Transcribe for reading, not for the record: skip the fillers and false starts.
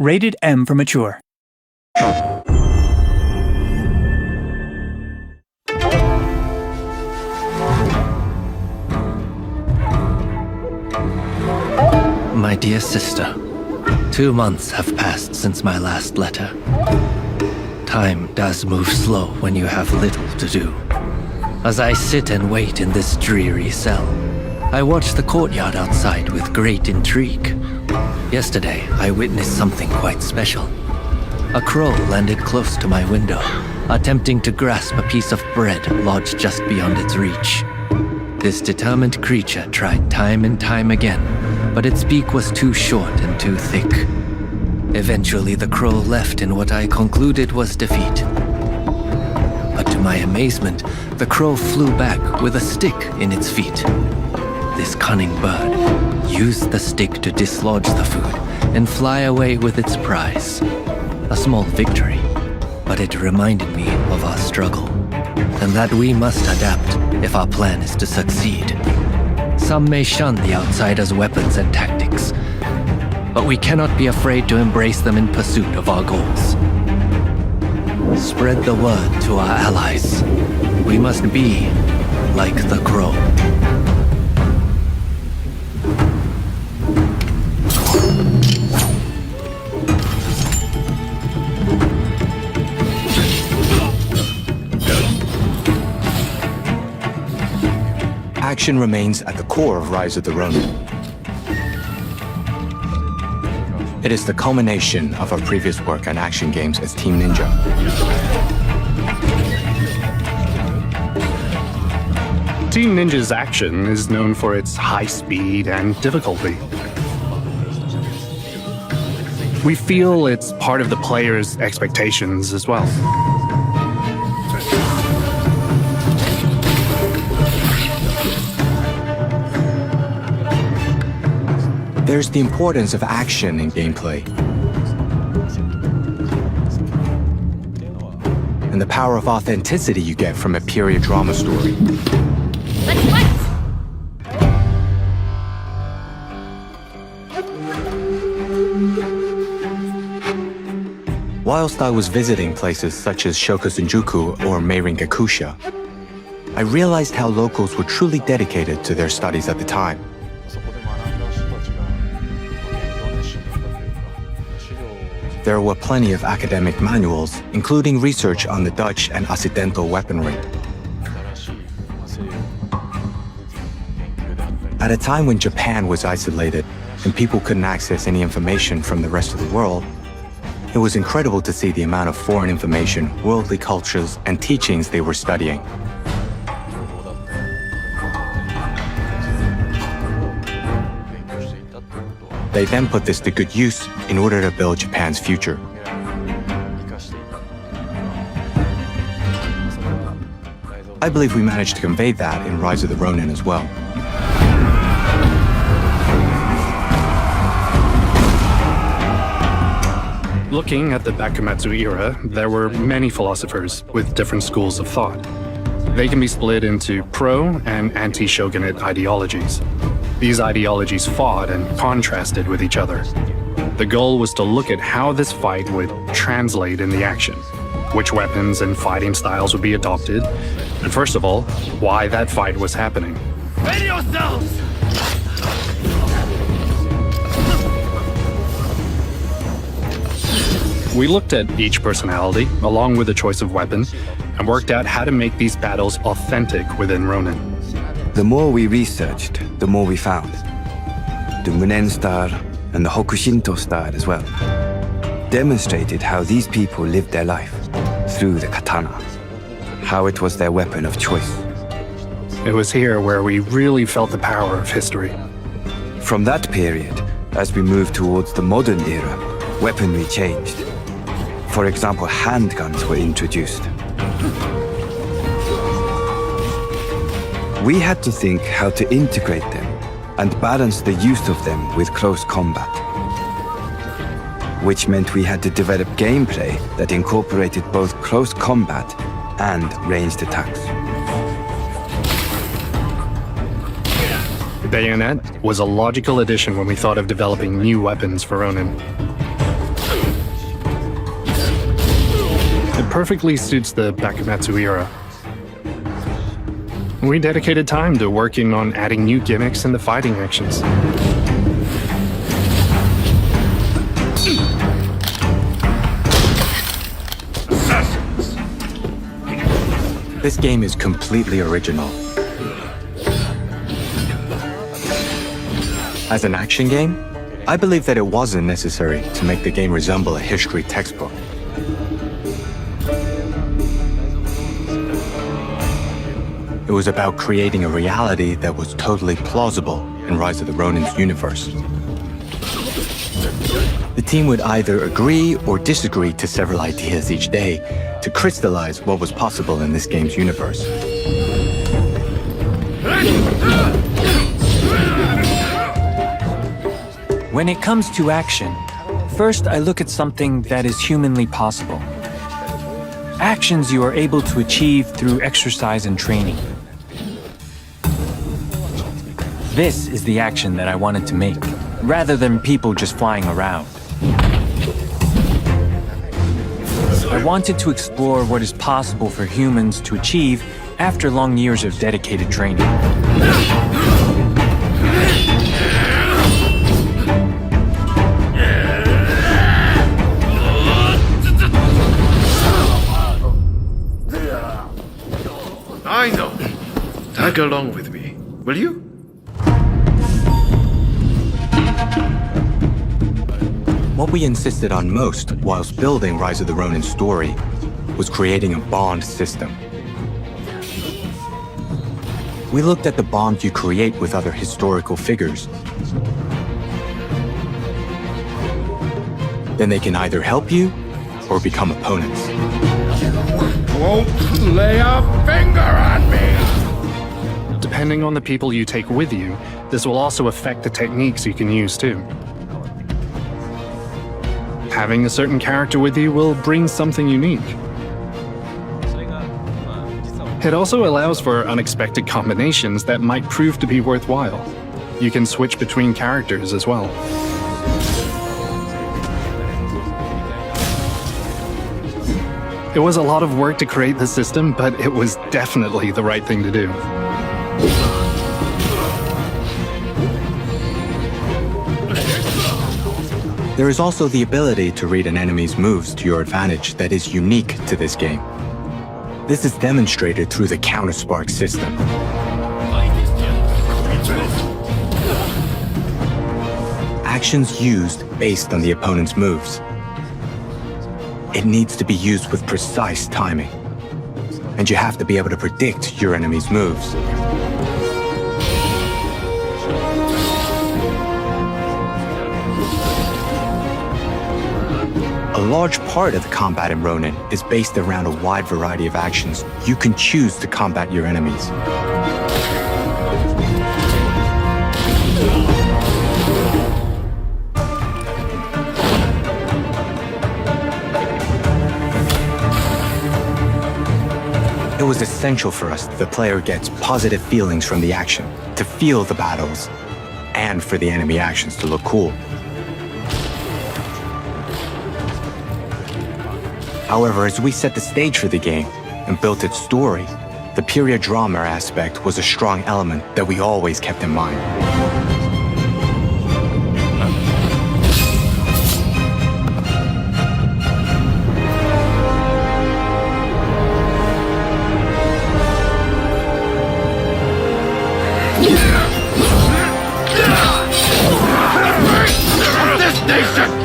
Rated M for mature. My dear sister, 2 months have passed since my last letter. Time does move slow when you have little to do. As I sit and wait in this dreary cell, I watch the courtyard outside with great intrigue. Yesterday, I witnessed something quite special. A crow landed close to my window, attempting to grasp a piece of bread lodged just beyond its reach. This determined creature tried time and time again, but its beak was too short and too thick. Eventually, the crow left in what I concluded was defeat. But to my amazement, the crow flew back with a stick in its feet. This cunning bird used the stick to dislodge the food and fly away with its prize. A small victory, but it reminded me of our struggle, and that we must adapt if our plan is to succeed. Some may shun the outsider's weapons and tactics, but we cannot be afraid to embrace them in pursuit of our goals. Spread the word to our allies. We must be like the crow. Action remains at the core of Rise of the Ronin. It is the culmination of our previous work on action games as Team Ninja. Team Ninja's action is known for its high speed and difficulty. We feel it's part of the player's expectations as well. There's the importance of action in gameplay, and the power of authenticity you get from a period drama story. Let's fight! Whilst I was visiting places such as Shokusenjuku or Meirin-gakusha, I realized how locals were truly dedicated to their studies at the time. There were plenty of academic manuals, including research on the Dutch and Occidental weaponry. At a time when Japan was isolated and people couldn't access any information from the rest of the world, it was incredible to see the amount of foreign information, worldly cultures, and teachings they were studying. They then put this to good use in order to build Japan's future. I believe we managed to convey that in Rise of the Ronin as well. Looking at the Bakumatsu era, there were many philosophers with different schools of thought. They can be split into pro- and anti-shogunate ideologies. These ideologies fought and contrasted with each other. The goal was to look at how this fight would translate in the action, which weapons and fighting styles would be adopted, and first of all, why that fight was happening. Ready yourselves! We looked at each personality, along with the choice of weapon, and worked out how to make these battles authentic within Ronin. The more we researched, the more we found. The Munen style and the Hokushinto style as well demonstrated how these people lived their life through the katana, how it was their weapon of choice. It was here where we really felt the power of history. From that period, as we moved towards the modern era, weaponry changed. For example, handguns were introduced. We had to think how to integrate them and balance the use of them with close combat, which meant we had to develop gameplay that incorporated both close combat and ranged attacks. Bayonet was a logical addition when we thought of developing new weapons for Ronin. perfectly suits the Bakumatsu era. We dedicated time to working on adding new gimmicks and the fighting actions. This game is completely original. As an action game, I believe that it wasn't necessary to make the game resemble a history textbook. It was about creating a reality that was totally plausible in Rise of the Ronin's universe. The team would either agree or disagree to several ideas each day to crystallize what was possible in this game's universe. When it comes to action, first I look at something that is humanly possible. Actions you are able to achieve through exercise and training. This is the action that I wanted to make, rather than people just flying around. I wanted to explore what is possible for humans to achieve after long years of dedicated training. I know. Tag along with me, will you? What we insisted on most whilst building Rise of the Ronin story was creating a bond system. We looked at the bond you create with other historical figures. Then they can either help you or become opponents. Won't lay a finger on me! Depending on the people you take with you, this will also affect the techniques you can use too. Having a certain character with you will bring something unique. It also allows for unexpected combinations that might prove to be worthwhile. You can switch between characters as well. It was a lot of work to create the system, but it was definitely the right thing to do. There is also the ability to read an enemy's moves to your advantage that is unique to this game. This is demonstrated through the counter-spark system. Actions used based on the opponent's moves. It needs to be used with precise timing, and you have to be able to predict your enemy's moves. A large part of the combat in Ronin is based around a wide variety of actions you can choose to combat your enemies. It was essential for us that the player gets positive feelings from the action, to feel the battles, and for the enemy actions to look cool. However, as we set the stage for the game and built its story, the period drama aspect was a strong element that we always kept in mind. This nation!